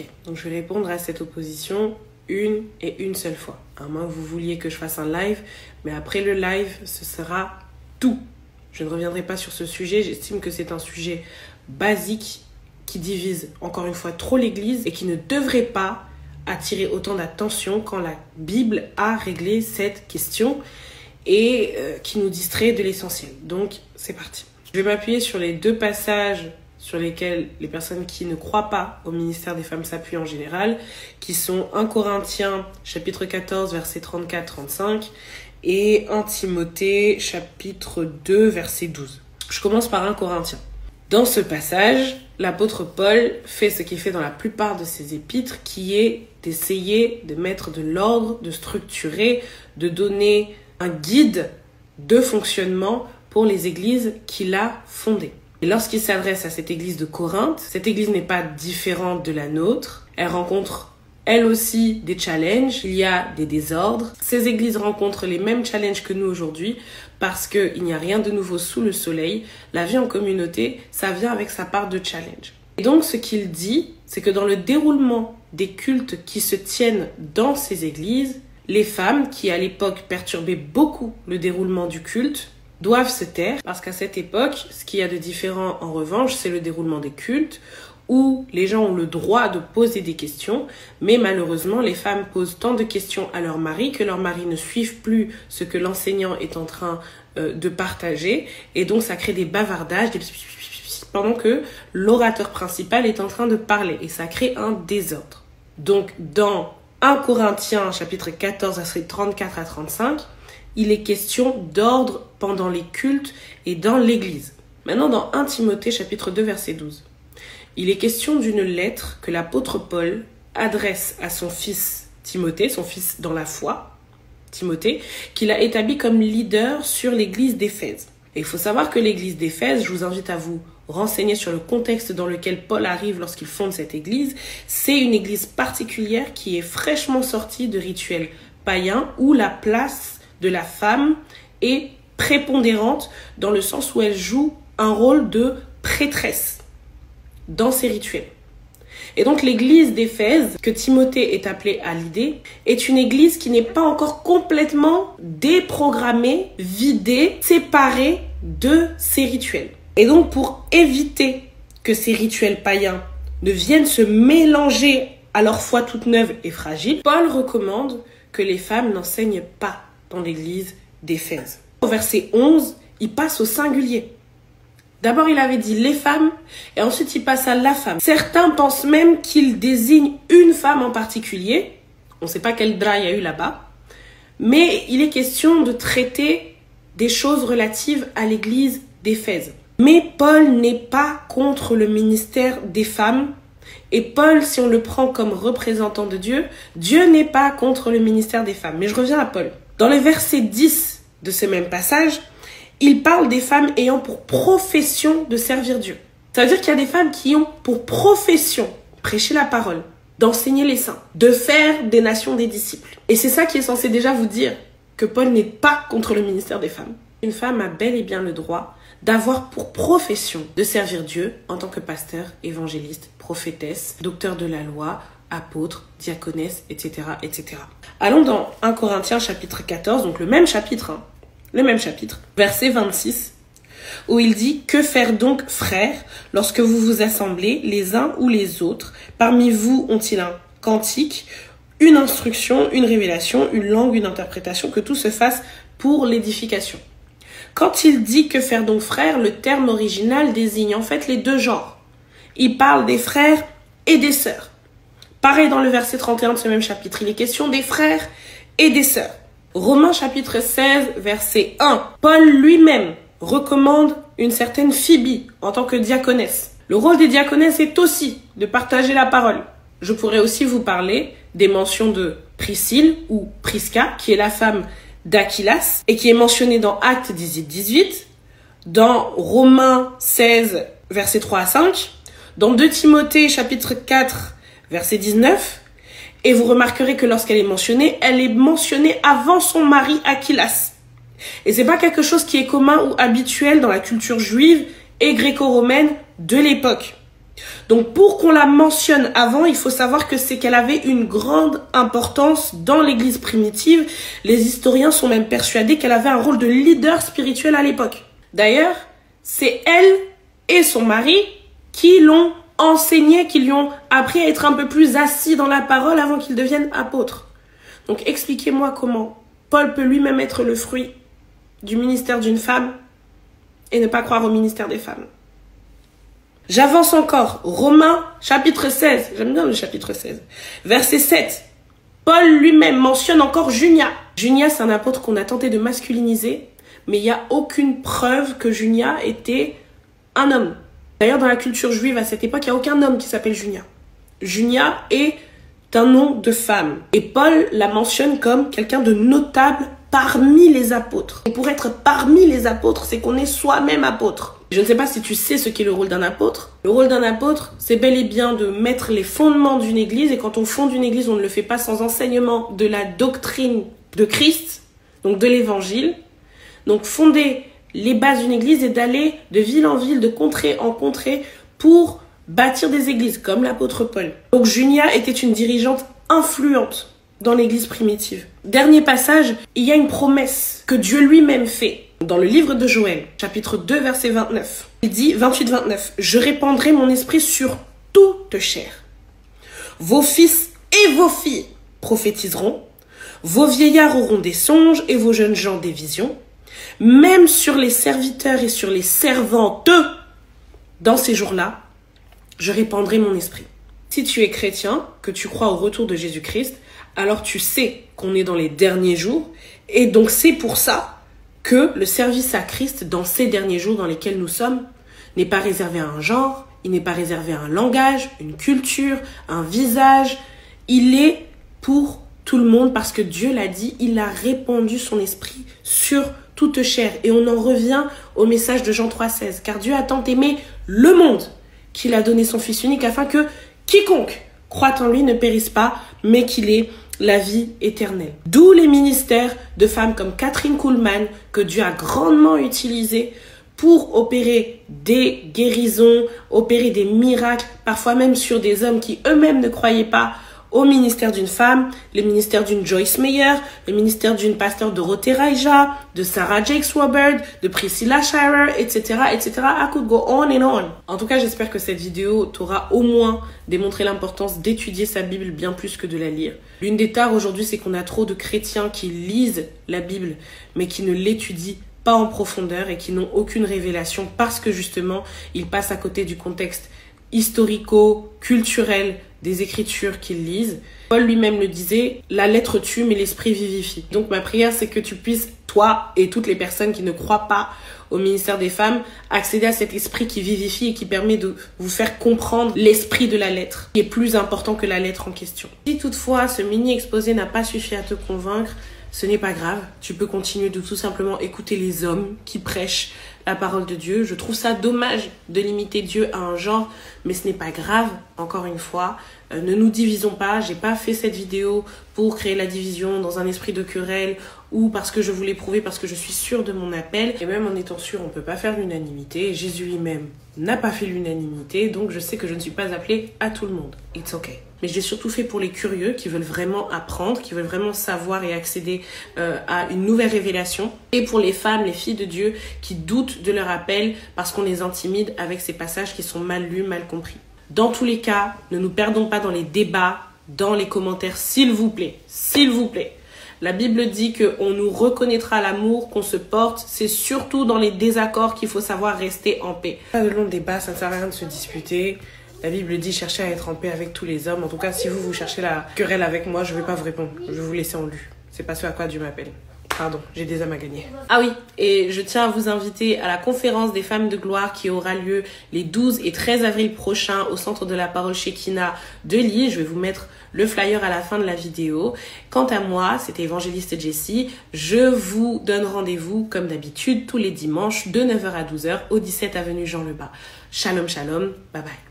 Ok, donc je vais répondre à cette opposition une et une seule fois. À moins que vous vouliez que je fasse un live, mais après le live, ce sera tout. Je ne reviendrai pas sur ce sujet, j'estime que c'est un sujet basique qui divise encore une fois trop l'Église et qui ne devrait pas attirer autant d'attention quand la Bible a réglé cette question et qui nous distrait de l'essentiel. Donc, c'est parti. Je vais m'appuyer sur les deux passages sur lesquels les personnes qui ne croient pas au ministère des femmes s'appuient en général, qui sont 1 Corinthiens, chapitre 14, versets 34-35, et 1 Timothée, chapitre 2, verset 12. Je commence par 1 Corinthiens. Dans ce passage, l'apôtre Paul fait ce qu'il fait dans la plupart de ses épîtres, qui est d'essayer de mettre de l'ordre, de structurer, de donner un guide de fonctionnement pour les églises qu'il a fondées. Et lorsqu'il s'adresse à cette église de Corinthe, cette église n'est pas différente de la nôtre. Elle rencontre, elle aussi, des challenges. Il y a des désordres. Ces églises rencontrent les mêmes challenges que nous aujourd'hui parce qu'il n'y a rien de nouveau sous le soleil. La vie en communauté, ça vient avec sa part de challenge. Et donc, ce qu'il dit, c'est que dans le déroulement des cultes qui se tiennent dans ces églises, les femmes, qui à l'époque perturbaient beaucoup le déroulement du culte, doivent se taire, parce qu'à cette époque, ce qu'il y a de différent en revanche, c'est le déroulement des cultes, où les gens ont le droit de poser des questions, mais malheureusement, les femmes posent tant de questions à leur mari que leur mari ne suivent plus ce que l'enseignant est en train de partager, et donc ça crée des bavardages, pendant que l'orateur principal est en train de parler, et ça crée un désordre. Donc, dans 1 Corinthiens, chapitre 14, versets 34 à 35, il est question d'ordre pendant les cultes et dans l'église. Maintenant, dans 1 Timothée, chapitre 2, verset 12, il est question d'une lettre que l'apôtre Paul adresse à son fils Timothée, son fils dans la foi, Timothée, qu'il a établi comme leader sur l'église d'Éphèse. Et il faut savoir que l'église d'Éphèse, je vous invite à vous renseigner sur le contexte dans lequel Paul arrive lorsqu'il fonde cette église, c'est une église particulière qui est fraîchement sortie de rituels païens où la place de la femme est prépondérante dans le sens où elle joue un rôle de prêtresse dans ces rituels. Et donc l'église d'Éphèse, que Timothée est appelé à l'idée, est une église qui n'est pas encore complètement déprogrammée, vidée, séparée de ces rituels. Et donc pour éviter que ces rituels païens ne viennent se mélanger à leur foi toute neuve et fragile, Paul recommande que les femmes n'enseignent pas dans l'église d'Éphèse. Au verset 11, il passe au singulier. D'abord, il avait dit les femmes, et ensuite il passe à la femme. Certains pensent même qu'il désigne une femme en particulier. On ne sait pas quel drap il y a eu là-bas. Mais il est question de traiter des choses relatives à l'église d'Éphèse. Mais Paul n'est pas contre le ministère des femmes. Et Paul, si on le prend comme représentant de Dieu, Dieu n'est pas contre le ministère des femmes. Mais je reviens à Paul. Dans le verset 10 de ce même passage, il parle des femmes ayant pour profession de servir Dieu. Ça veut dire qu'il y a des femmes qui ont pour profession prêcher la parole, d'enseigner les saints, de faire des nations des disciples. Et c'est ça qui est censé déjà vous dire que Paul n'est pas contre le ministère des femmes. Une femme a bel et bien le droit d'avoir pour profession de servir Dieu en tant que pasteur, évangéliste, prophétesse, docteur de la loi, apôtre, diaconesse, etc., etc. Allons dans 1 Corinthiens chapitre 14, donc le même chapitre, verset 26, où il dit « Que faire donc, frères, lorsque vous vous assemblez, les uns ou les autres? Parmi vous ont-ils un cantique, une instruction, une révélation, une langue, une interprétation, que tout se fasse pour l'édification ?» Quand il dit « Que faire donc, frères », le terme original désigne en fait les deux genres. Il parle des frères et des sœurs. Pareil dans le verset 31 de ce même chapitre, il est question des frères et des sœurs. Romains chapitre 16, verset 1. Paul lui-même recommande une certaine Phoebe en tant que diaconesse. Le rôle des diaconesses est aussi de partager la parole. Je pourrais aussi vous parler des mentions de Priscille ou Prisca, qui est la femme d'Aquilas et qui est mentionnée dans Actes 18, dans Romains 16, verset 3 à 5, dans 2 Timothée chapitre 4, verset 19, et vous remarquerez que lorsqu'elle est mentionnée avant son mari Aquilas. Et c'est pas quelque chose qui est commun ou habituel dans la culture juive et gréco-romaine de l'époque. Donc pour qu'on la mentionne avant, il faut savoir que c'est qu'elle avait une grande importance dans l'église primitive. Les historiens sont même persuadés qu'elle avait un rôle de leader spirituel à l'époque. D'ailleurs, c'est elle et son mari qui l'ont enseigné, qui lui ont appris à être un peu plus assis dans la parole avant qu'il devienne apôtre. Donc expliquez-moi comment Paul peut lui-même être le fruit du ministère d'une femme et ne pas croire au ministère des femmes. J'avance encore. Romains, chapitre 16. J'aime bien le chapitre 16. Verset 7. Paul lui-même mentionne encore Junia. Junia, c'est un apôtre qu'on a tenté de masculiniser, mais il n'y a aucune preuve que Junia était un homme. D'ailleurs, dans la culture juive à cette époque, il n'y a aucun homme qui s'appelle Junia. Junia est un nom de femme. Et Paul la mentionne comme quelqu'un de notable parmi les apôtres. Et pour être parmi les apôtres, c'est qu'on est soi-même apôtre. Je ne sais pas si tu sais ce qu'est le rôle d'un apôtre. Le rôle d'un apôtre, c'est bel et bien de mettre les fondements d'une église. Et quand on fonde une église, on ne le fait pas sans enseignement de la doctrine de Christ, donc de l'évangile. Donc fonder les bases d'une église et d'aller de ville en ville, de contrée en contrée pour bâtir des églises, comme l'apôtre Paul. Donc Junia était une dirigeante influente dans l'église primitive. Dernier passage, il y a une promesse que Dieu lui-même fait. Dans le livre de Joël, chapitre 2, verset 29, il dit 28-29, « Je répandrai mon esprit sur toute chair. Vos fils et vos filles prophétiseront, vos vieillards auront des songes et vos jeunes gens des visions, même sur les serviteurs et sur les servantes, dans ces jours-là, je répandrai mon esprit. » Si tu es chrétien, que tu crois au retour de Jésus-Christ, alors tu sais qu'on est dans les derniers jours, et donc c'est pour ça que le service à Christ dans ces derniers jours dans lesquels nous sommes n'est pas réservé à un genre, il n'est pas réservé à un langage, une culture, un visage. Il est pour tout le monde parce que Dieu l'a dit, il a répandu son esprit sur toute chair. Et on en revient au message de Jean 3,16. Car Dieu a tant aimé le monde qu'il a donné son Fils unique afin que quiconque croit en lui ne périsse pas, mais qu'il ait la vie éternelle. D'où les ministères de femmes comme Catherine Kuhlman, que Dieu a grandement utilisé pour opérer des guérisons, opérer des miracles, parfois même sur des hommes qui eux-mêmes ne croyaient pas au ministère d'une femme, le ministère d'une Joyce Meyer, le ministère d'une pasteur Dorothée Raija, de Sarah Jakes Robert, de Priscilla Shirer, etc., etc. I could go on and on. En tout cas, j'espère que cette vidéo t'aura au moins démontré l'importance d'étudier sa Bible bien plus que de la lire. L'une des tares aujourd'hui, c'est qu'on a trop de chrétiens qui lisent la Bible, mais qui ne l'étudient pas en profondeur et qui n'ont aucune révélation parce que justement, ils passent à côté du contexte historico-culturel des écritures qu'ils lisent. Paul lui-même le disait, la lettre tue mais l'esprit vivifie. Donc ma prière, c'est que tu puisses, toi et toutes les personnes qui ne croient pas au ministère des femmes, accéder à cet esprit qui vivifie et qui permet de vous faire comprendre l'esprit de la lettre, qui est plus important que la lettre en question. Si toutefois ce mini-exposé n'a pas suffi à te convaincre, ce n'est pas grave. Tu peux continuer de tout simplement écouter les hommes qui prêchent la parole de Dieu. Je trouve ça dommage de limiter Dieu à un genre, mais ce n'est pas grave, encore une fois. Ne nous divisons pas. J'ai pas fait cette vidéo pour créer la division dans un esprit de querelle ou parce que je voulais prouver, parce que je suis sûre de mon appel. Et même en étant sûre, on peut pas faire l'unanimité. Jésus lui-même n'a pas fait l'unanimité, donc je sais que je ne suis pas appelée à tout le monde. It's okay. Mais je l'ai surtout fait pour les curieux qui veulent vraiment apprendre, qui veulent vraiment savoir et accéder à une nouvelle révélation. Et pour les femmes, les filles de Dieu qui doutent de leur appel parce qu'on les intimide avec ces passages qui sont mal lus, mal compris. Dans tous les cas, ne nous perdons pas dans les débats, dans les commentaires, s'il vous plaît. S'il vous plaît. La Bible dit qu'on nous reconnaîtra l'amour qu'on se porte. C'est surtout dans les désaccords qu'il faut savoir rester en paix. Pas de long débat, ça ne sert à rien de se disputer. La Bible dit chercher à être en paix avec tous les hommes. En tout cas, si vous cherchez la querelle avec moi, je ne vais pas vous répondre. Je vais vous laisser en lu. C'est pas ce à quoi Dieu m'appelle. Pardon, j'ai des âmes à gagner. Ah oui, et je tiens à vous inviter à la conférence des femmes de gloire qui aura lieu les 12 et 13 avril prochains au centre de la parole Shekinah de Lille. Je vais vous mettre le flyer à la fin de la vidéo. Quant à moi, c'était Évangéliste Jessie. Je vous donne rendez-vous comme d'habitude tous les dimanches de 9h à 12h au 17 avenue Jean Lebas. Shalom, shalom, bye bye.